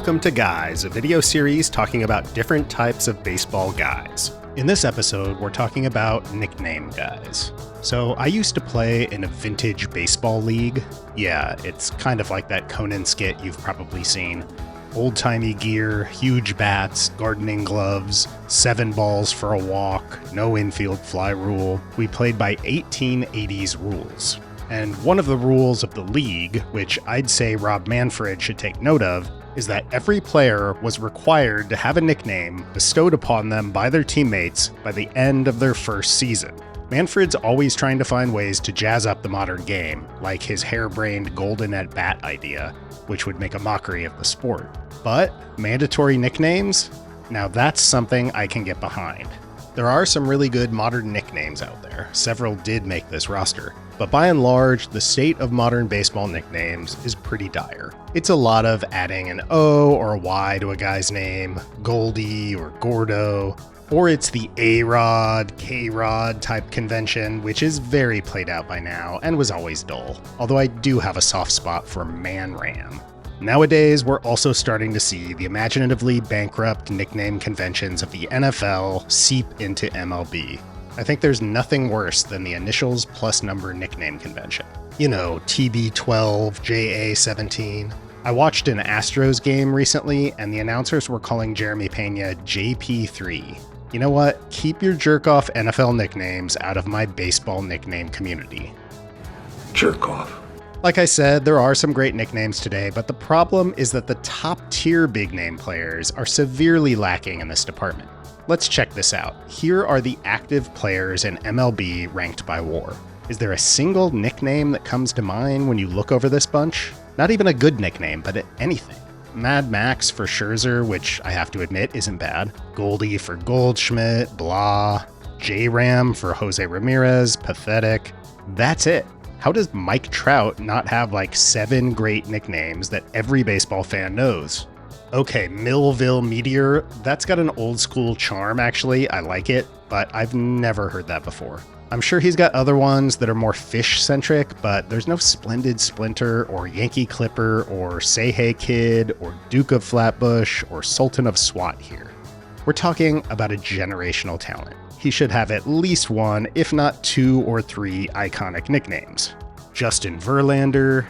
welcome to Guys, a video series talking about different types of baseball guys. In this episode, we're talking about nickname guys. So I used to play in a vintage baseball league. Yeah, it's kind of like that Conan skit you've probably seen. Old-timey gear, huge bats, gardening gloves, 7 balls for a walk, no infield fly rule. We played by 1880s rules. And one of the rules of the league, which I'd say Rob Manfred should take note of, is that every player was required to have a nickname bestowed upon them by their teammates by the end of their first season. Manfred's always trying to find ways to jazz up the modern game, like his harebrained golden at bat idea, which would make a mockery of the sport. But mandatory nicknames? Now that's something I can get behind. There are some really good modern nicknames out there. Several did make this roster. But by and large, the state of modern baseball nicknames is pretty dire. It's a lot of adding an O or a Y to a guy's name, Goldie or Gordo, or it's the A-Rod, K-Rod type convention, which is very played out by now and was always dull, although I do have a soft spot for Man Ram. Nowadays, we're also starting to see the imaginatively bankrupt nickname conventions of the NFL seep into MLB. I think there's nothing worse than the initials plus number nickname convention. You know, TB12, JA17. I watched an Astros game recently, and the announcers were calling Jeremy Pena JP3. You know what? Keep your jerk-off NFL nicknames out of my baseball nickname community. Jerk-off. Like I said, there are some great nicknames today, but the problem is that the top-tier big-name players are severely lacking in this department. Let's check this out. Here are the active players in MLB ranked by WAR. Is there a single nickname that comes to mind when you look over this bunch? Not even a good nickname, but anything. Mad Max for Scherzer, which I have to admit isn't bad. Goldie for Goldschmidt, blah. J-Ram for Jose Ramirez, pathetic. That's it. How does Mike Trout not have like 7 great nicknames that every baseball fan knows? Okay, Millville Meteor, that's got an old school charm actually, I like it, but I've never heard that before. I'm sure he's got other ones that are more fish-centric, but there's no Splendid Splinter or Yankee Clipper or Say Hey Kid or Duke of Flatbush or Sultan of SWAT here. We're talking about a generational talent. He should have at least 1, if not 2 or 3 iconic nicknames. Justin Verlander,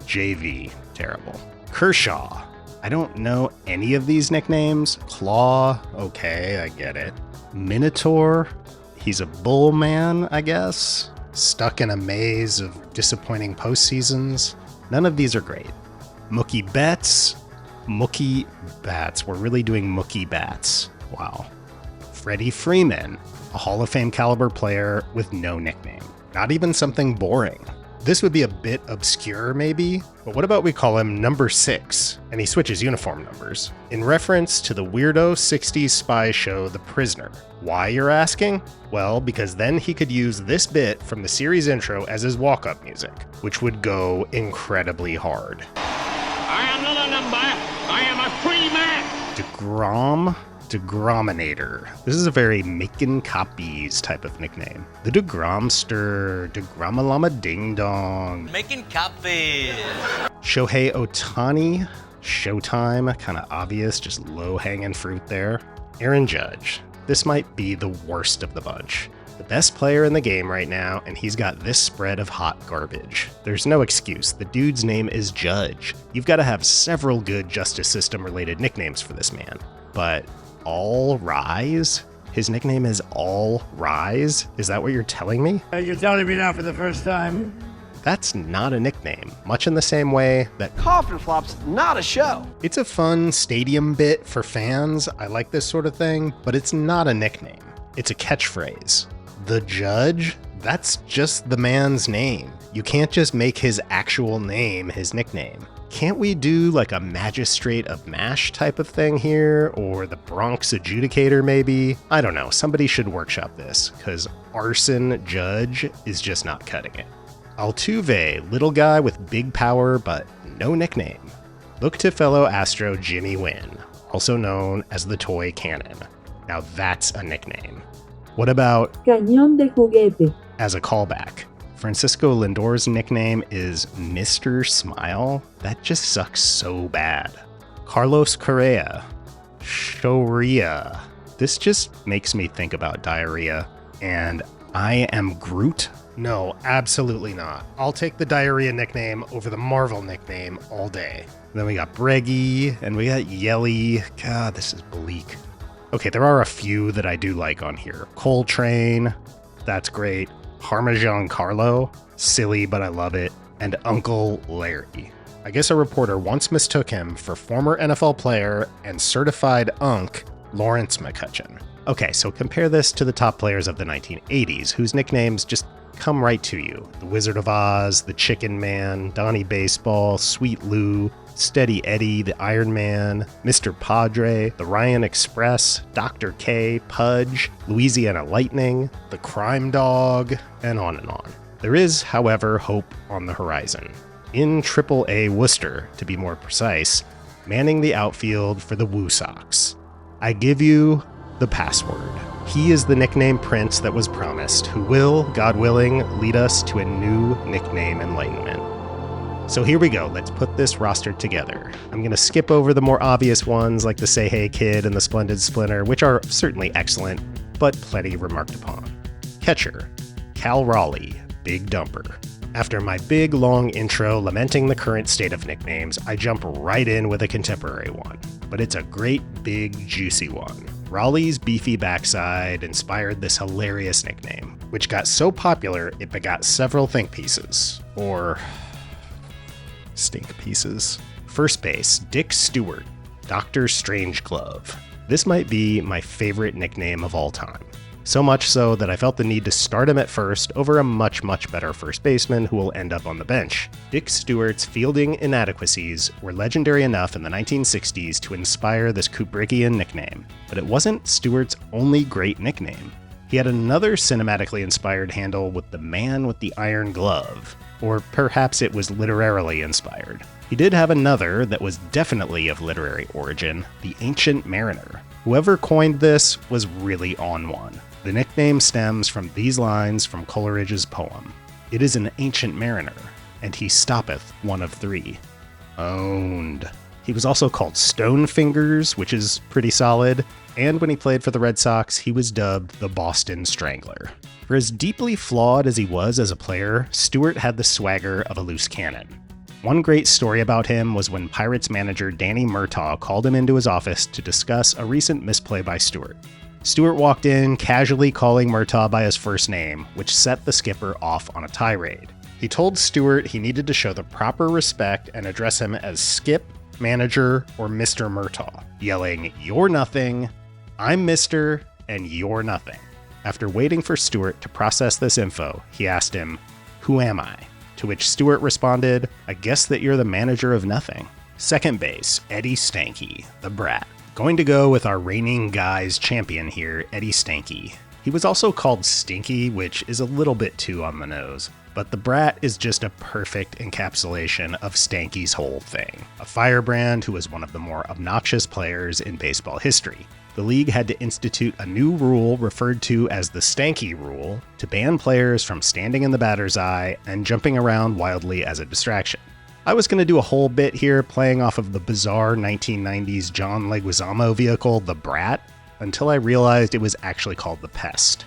JV, terrible. Kershaw, I don't know any of these nicknames. Claw, okay, I get it. Minotaur, he's a bull man, I guess. Stuck in a maze of disappointing postseasons. None of these are great. Mookie Betts, Mookie Bats, we're really Mookie Mookie Bats. Wow. Freddie Freeman, a Hall of Fame caliber player with no nickname. Not even something boring. This would be a bit obscure maybe, but what about we call him number 6, and he switches uniform numbers, in reference to the weirdo 60s spy show The Prisoner. Why, you're asking? Well, because then he could use this bit from the series intro as his walk-up music, which would go incredibly hard. I am not a number, I am a free man! DeGrominator. This is a very making copies type of nickname. The DeGromster, DeGromalama Ding Dong. Making copies. Shohei Ohtani, Showtime, kind of obvious, just low-hanging fruit there. Aaron Judge. This might be the worst of the bunch. The best player in the game right now, and he's got this spread of hot garbage. There's no excuse. The dude's name is Judge. You've got to have several good justice system-related nicknames for this man. But All Rise? His nickname is All Rise? Is that what you're telling me? You're telling me now for the first time. That's not a nickname, much in the same way that Coffin Flop's not a show. It's a fun stadium bit for fans. I like this sort of thing, but it's not a nickname. It's a catchphrase. The Judge? That's just the man's name. You can't just make his actual name his nickname. Can't we do like a Magistrate of MASH type of thing here? Or the Bronx Adjudicator maybe? I don't know, somebody should workshop this, because Arson Judge is just not cutting it. Altuve, little guy with big power but no nickname. Look to fellow Astro Jimmy Wynn, also known as the Toy Cannon. Now that's a nickname. What about Cañón de Juguete? As a callback, Francisco Lindor's nickname is Mr. Smile. That just sucks so bad. Carlos Correa. Shoria. This just makes me think about diarrhea. And I am Groot? No, absolutely not. I'll take the diarrhea nickname over the Marvel nickname all day. Then we got Breggy, and we got Yelly. God, this is bleak. Okay, there are a few that I do like on here. Coltrane, that's great. Parmesan Carlo, silly but I love it. And Uncle Larry. I guess a reporter once mistook him for former NFL player and certified Unc Lawrence McCutcheon. Okay, so compare this to the top players of the 1980s, whose nicknames just come right to you. The Wizard of Oz, the Chicken Man, Donnie Baseball, Sweet Lou, Steady Eddie, the Iron Man, Mr. Padre, the Ryan Express, Dr. K, Pudge, Louisiana Lightning, the Crime Dog, and on and on. There is, however, hope on the horizon. In AAA Worcester, to be more precise, manning the outfield for the Woo Sox. I give you the password. He is the nickname prince that was promised, who will, God willing, lead us to a new nickname enlightenment. So here we go, let's put this roster together. I'm going to skip over the more obvious ones like the Say Hey Kid and the Splendid Splinter, which are certainly excellent, but plenty remarked upon. Catcher, Cal Raleigh, Big Dumper. After my big, long intro lamenting the current state of nicknames, I jump right in with a contemporary one. But it's a great, big, juicy one. Raleigh's beefy backside inspired this hilarious nickname, which got so popular it begot several think pieces. Or stink pieces. First base, Dick Stewart, Dr. Strangeglove. This might be my favorite nickname of all time. So much so that I felt the need to start him at first over a much, much better first baseman who will end up on the bench. Dick Stewart's fielding inadequacies were legendary enough in the 1960s to inspire this Kubrickian nickname, but it wasn't Stewart's only great nickname. He had another cinematically inspired handle with the Man with the Iron Glove, or perhaps it was literarily inspired. He did have another that was definitely of literary origin, the Ancient Mariner. Whoever coined this was really on one. The nickname stems from these lines from Coleridge's poem. It is an ancient mariner, and he stoppeth one of three. Owned. He was also called Stone Fingers, which is pretty solid, and when he played for the Red Sox, he was dubbed the Boston Strangler. For as deeply flawed as he was as a player, Stewart had the swagger of a loose cannon. One great story about him was when Pirates manager Danny Murtaugh called him into his office to discuss a recent misplay by Stewart. Stewart walked in, casually calling Murtaugh by his first name, which set the skipper off on a tirade. He told Stewart he needed to show the proper respect and address him as Skip, Manager, or Mr. Murtaugh, yelling, "You're nothing, I'm Mr., and you're nothing." After waiting for Stewart to process this info, he asked him, "Who am I?" To which Stewart responded, "I guess that you're the manager of nothing." Second base, Eddie Stanky, the Brat. Going to go with our reigning guys champion here, Eddie Stanky. He was also called Stinky, which is a little bit too on the nose, but the Brat is just a perfect encapsulation of Stanky's whole thing. A firebrand who was one of the more obnoxious players in baseball history. The league had to institute a new rule referred to as the Stanky Rule to ban players from standing in the batter's eye and jumping around wildly as a distraction. I was going to do a whole bit here playing off of the bizarre 1990s John Leguizamo vehicle, the Brat, until I realized it was actually called the Pest.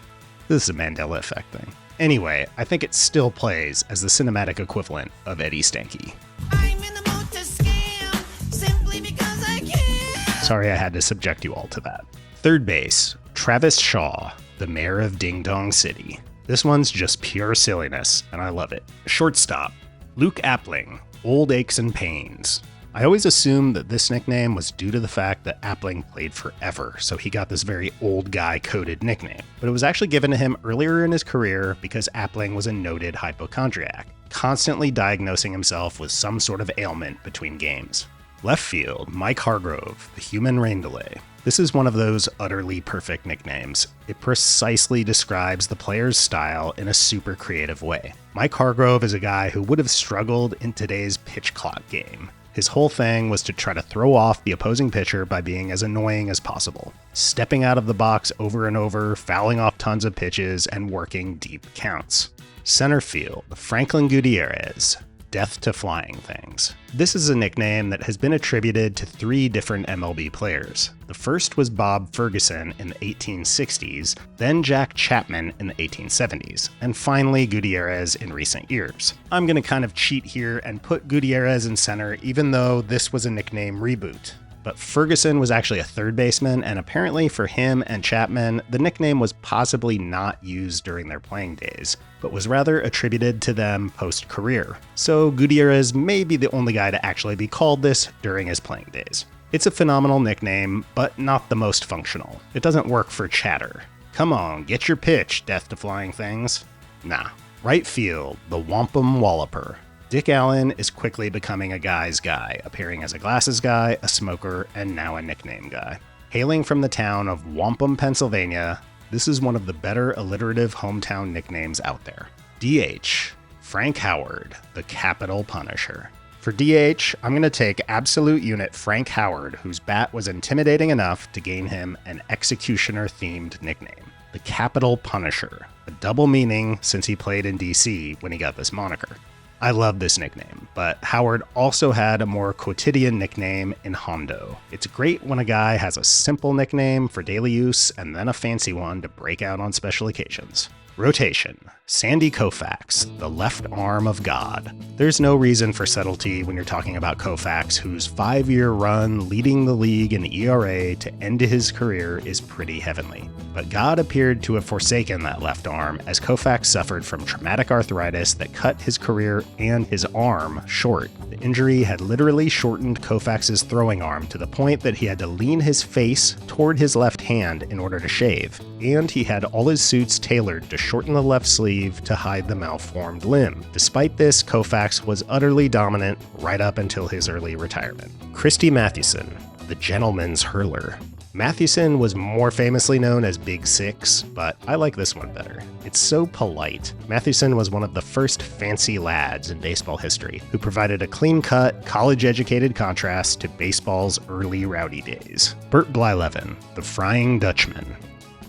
This is a Mandela effect thing. Anyway, I think it still plays as the cinematic equivalent of Eddie Stanky. I'm in the mood to scam, simply because I can. Sorry I had to subject you all to that. Third base, Travis Shaw, the mayor of Ding Dong City. This one's just pure silliness, and I love it. Shortstop, Luke Appling, Old Aches and Pains. I always assumed that this nickname was due to the fact that Appling played forever, so he got this very old guy coded nickname. But it was actually given to him earlier in his career because Appling was a noted hypochondriac, constantly diagnosing himself with some sort of ailment between games. Left field, Mike Hargrove, the human rain delay. This is one of those utterly perfect nicknames. It precisely describes the player's style in a super creative way. Mike Hargrove is a guy who would have struggled in today's pitch clock game. His whole thing was to try to throw off the opposing pitcher by being as annoying as possible, stepping out of the box over and over, fouling off tons of pitches, and working deep counts. Center field, Franklin Gutierrez, Death to Flying Things. This is a nickname that has been attributed to 3 different MLB players. The first was Bob Ferguson in the 1860s, then Jack Chapman in the 1870s, and finally Gutierrez in recent years. I'm going to kind of cheat here and put Gutierrez in center even though this was a nickname reboot. But Ferguson was actually a third baseman, and apparently for him and Chapman, the nickname was possibly not used during their playing days, but was rather attributed to them post-career. So Gutierrez may be the only guy to actually be called this during his playing days. It's a phenomenal nickname, but not the most functional. It doesn't work for chatter. Come on, get your pitch, Death to Flying Things. Nah. Right field, the Wampum Walloper. Dick Allen is quickly becoming a guy's guy, appearing as a glasses guy, a smoker, and now a nickname guy. Hailing from the town of Wampum, Pennsylvania, this is one of the better alliterative hometown nicknames out there. DH, Frank Howard, the Capital Punisher. For DH, I'm going to take absolute unit Frank Howard, whose bat was intimidating enough to gain him an executioner-themed nickname, the Capital Punisher, a double meaning since he played in DC when he got this moniker. I love this nickname, but Howard also had a more quotidian nickname in Hondo. It's great when a guy has a simple nickname for daily use and then a fancy one to break out on special occasions. Rotation, Sandy Koufax, the left arm of God. There's no reason for subtlety when you're talking about Koufax, whose 5-year run leading the league in ERA to end his career is pretty heavenly. But God appeared to have forsaken that left arm as Koufax suffered from traumatic arthritis that cut his career and his arm short. The injury had literally shortened Koufax's throwing arm to the point that he had to lean his face toward his left hand in order to shave, and he had all his suits tailored to shorten the left sleeve to hide the malformed limb. Despite this, Koufax was utterly dominant right up until his early retirement. Christy Mathewson, the gentleman's hurler. Mathewson was more famously known as Big Six, but I like this one better. It's so polite. Mathewson was one of the first fancy lads in baseball history, who provided a clean-cut, college-educated contrast to baseball's early rowdy days. Bert Blyleven, the Frying Dutchman.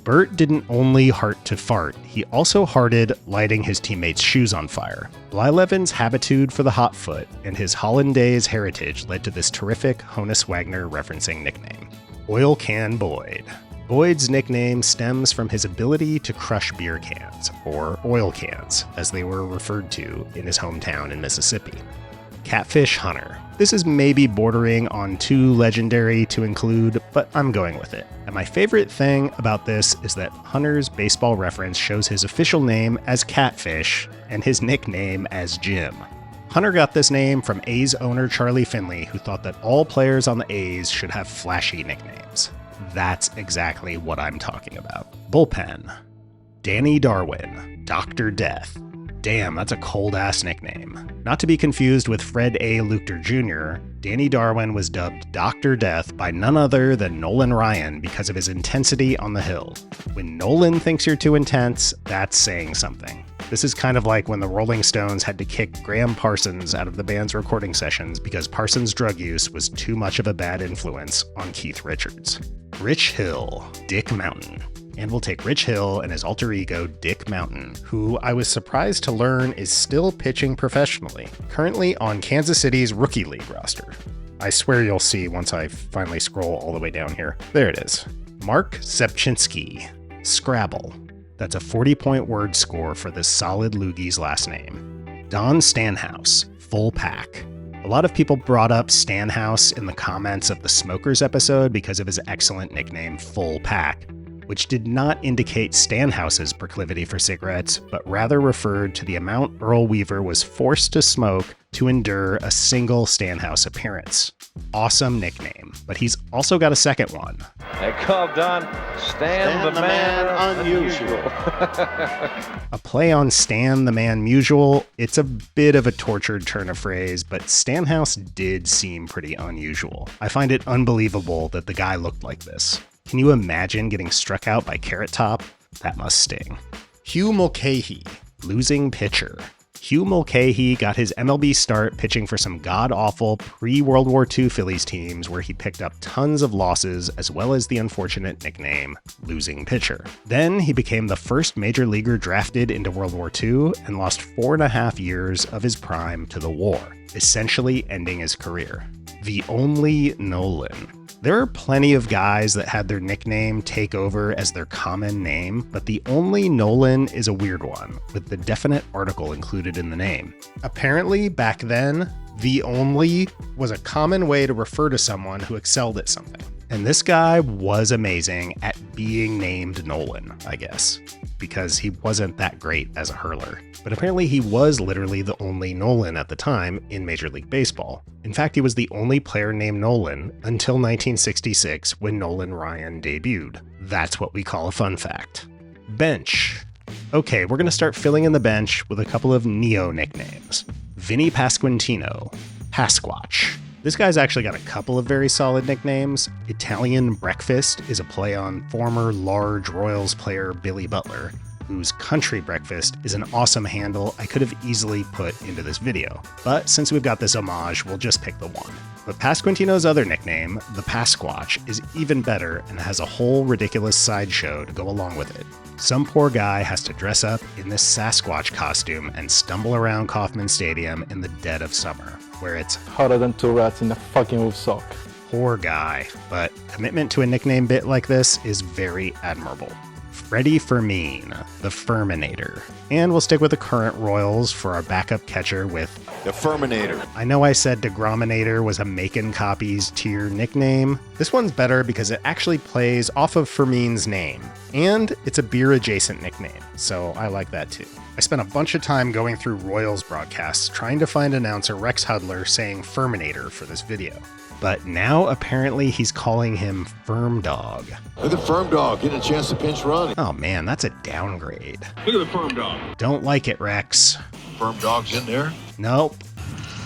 Bert didn't only heart to fart, he also hearted lighting his teammates' shoes on fire. Blyleven's habitude for the hot foot and his Hollandaise heritage led to this terrific Honus Wagner referencing nickname. Oil Can Boyd. Boyd's nickname stems from his ability to crush beer cans, or oil cans, as they were referred to in his hometown in Mississippi. Catfish Hunter. This is maybe bordering on too legendary to include, but I'm going with it. And my favorite thing about this is that Hunter's baseball reference shows his official name as Catfish and his nickname as Jim. Hunter got this name from A's owner Charlie Finley, who thought that all players on the A's should have flashy nicknames. That's exactly what I'm talking about. Bullpen. Danny Darwin, Dr. Death. Damn, that's a cold-ass nickname. Not to be confused with Fred A. Luchter Jr., Danny Darwin was dubbed Dr. Death by none other than Nolan Ryan because of his intensity on the hill. When Nolan thinks you're too intense, that's saying something. This is kind of like when the Rolling Stones had to kick Graham Parsons out of the band's recording sessions because Parsons' drug use was too much of a bad influence on Keith Richards. Rich Hill, Dick Mountain. And we'll take Rich Hill and his alter ego, Dick Mountain, who I was surprised to learn is still pitching professionally, currently on Kansas City's Rookie League roster. I swear you'll see once I finally scroll all the way down here. There it is. Mark Sepchinski, Scrabble. That's a 40-point word score for this solid loogie's last name. Don Stanhouse, Full Pack. A lot of people brought up Stanhouse in the comments of the Smokers episode because of his excellent nickname, Full Pack, which did not indicate Stanhouse's proclivity for cigarettes, but rather referred to the amount Earl Weaver was forced to smoke to endure a single Stanhouse appearance. Awesome nickname, but he's also got a second one. They called Don Stan the Man Unusual. A play on Stan the Man Musial. It's a bit of a tortured turn of phrase, but Stanhouse did seem pretty unusual. I find it unbelievable that the guy looked like this. Can you imagine getting struck out by Carrot Top? That must sting. Hugh Mulcahy, losing pitcher. Hugh Mulcahy got his MLB start pitching for some god-awful pre-World War II Phillies teams where he picked up tons of losses as well as the unfortunate nickname, losing pitcher. Then he became the first major leaguer drafted into World War II and lost 4.5 years of his prime to the war, essentially ending his career. The Only Nolan. There are plenty of guys that had their nickname take over as their common name, but the Only Nolan is a weird one, with the definite article included in the name. Apparently, back then, the Only was a common way to refer to someone who excelled at something. And this guy was amazing at being named Nolan, I guess, because he wasn't that great as a hurler. But apparently he was literally the only Nolan at the time in Major League Baseball. In fact, he was the only player named Nolan until 1966 when Nolan Ryan debuted. That's what we call a fun fact. Bench. Okay, we're going to start filling in the bench with a couple of Neo nicknames. Vinny Pasquantino, Pasquatch. This guy's actually got a couple of very solid nicknames. Italian Breakfast is a play on former large Royals player Billy Butler, whose Country Breakfast is an awesome handle I could have easily put into this video. But since we've got this homage, we'll just pick the one. But Pasquantino's other nickname, the Pasquatch, is even better and has a whole ridiculous sideshow to go along with it. Some poor guy has to dress up in this Sasquatch costume and stumble around Kauffman Stadium in the dead of summer, where it's hotter than two rats in a fucking wolf sock. Poor guy, but commitment to a nickname bit like this is very admirable. Freddie Fermin, the Ferminator. And we'll stick with the current Royals for our backup catcher with The Ferminator. I know I said DeGrominator was a Macon Copies tier nickname. This one's better because it actually plays off of Fermin's name, and it's a beer-adjacent nickname, so I like that too. I spent a bunch of time going through Royals broadcasts trying to find announcer Rex Hudler saying Ferminator for this video. But now apparently he's calling him Firm Dog. Look at Firm Dog getting a chance to pinch run. Oh man, that's a downgrade. Look at the Firm Dog. Don't like it, Rex. Firm Dog's in there. Nope,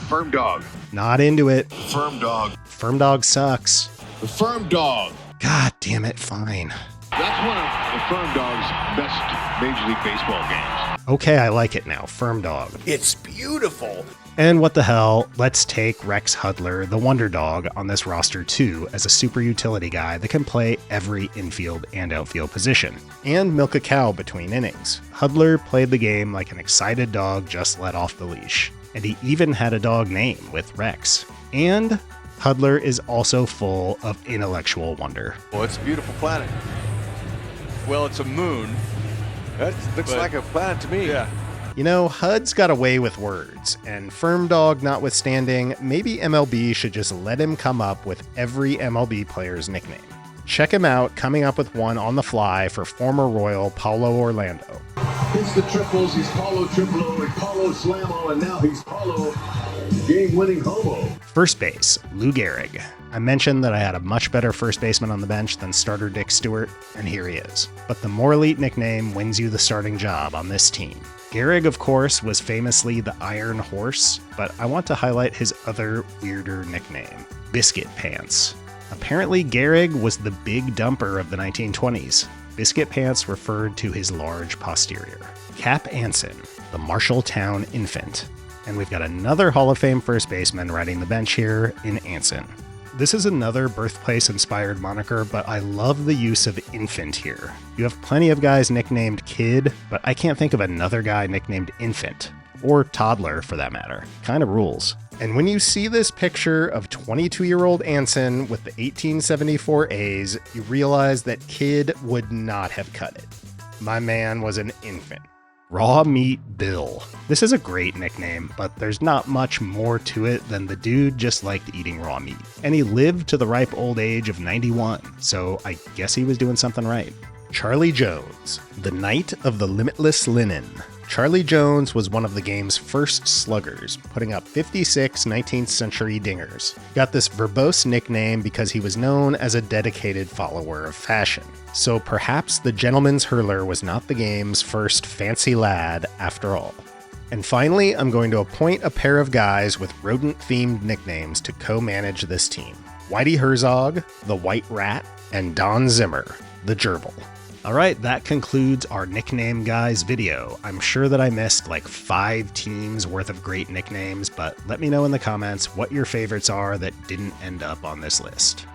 Firm Dog. not into it. Firm Dog. Firm Dog sucks. The Firm Dog. God damn it, fine. That's one of the Firm Dog's best Major League Baseball games. Okay, I like it now, Firm Dog. It's beautiful. And what the hell, let's take Rex Hudler, the Wonder Dog, on this roster too, as a super utility guy that can play every infield and outfield position, and milk a cow between innings. Hudler played the game like an excited dog just let off the leash, and he even had a dog name with Rex. And Hudler is also full of intellectual wonder. Well, it's a beautiful planet. Well, it's a moon. That looks like a planet to me. Yeah. You know, HUD's got a way with words, and Firm Dog notwithstanding, maybe MLB should just let him come up with every MLB player's nickname. Check him out coming up with one on the fly for former Royal Paulo Orlando. Hits the triples, he's Paulo Triplo and Paulo Slamo, and now he's Paulo game-winning homo. First base, Lou Gehrig. I mentioned that I had a much better first baseman on the bench than starter Dick Stewart, and here he is. But the more elite nickname wins you the starting job on this team. Gehrig, of course, was famously the Iron Horse, but I want to highlight his other weirder nickname, Biscuit Pants. Apparently, Gehrig was the big dumper of the 1920s. Biscuit Pants referred to his large posterior. Cap Anson, the Marshalltown Infant. And we've got another Hall of Fame first baseman riding the bench here in Anson. This is another birthplace-inspired moniker, but I love the use of infant here. You have plenty of guys nicknamed Kid, but I can't think of another guy nicknamed Infant. Or Toddler, for that matter. Kinda rules. And when you see this picture of 22-year-old Anson with the 1874 A's, you realize that Kid would not have cut it. My man was an infant. Raw Meat Bill. This is a great nickname, but there's not much more to it than the dude just liked eating raw meat. And he lived to the ripe old age of 91, so I guess he was doing something right. Charlie Jones, the Knight of the Limitless Linen. Charlie Jones was one of the game's first sluggers, putting up 56 19th century dingers. Got this verbose nickname because he was known as a dedicated follower of fashion. So perhaps the gentleman's hurler was not the game's first fancy lad after all. And finally, I'm going to appoint a pair of guys with rodent-themed nicknames to co-manage this team. Whitey Herzog, the White Rat, and Don Zimmer, the Gerbil. Alright, that concludes our Nickname Guys video. I'm sure that I missed like 5 teams worth of great nicknames, but let me know in the comments what your favorites are that didn't end up on this list.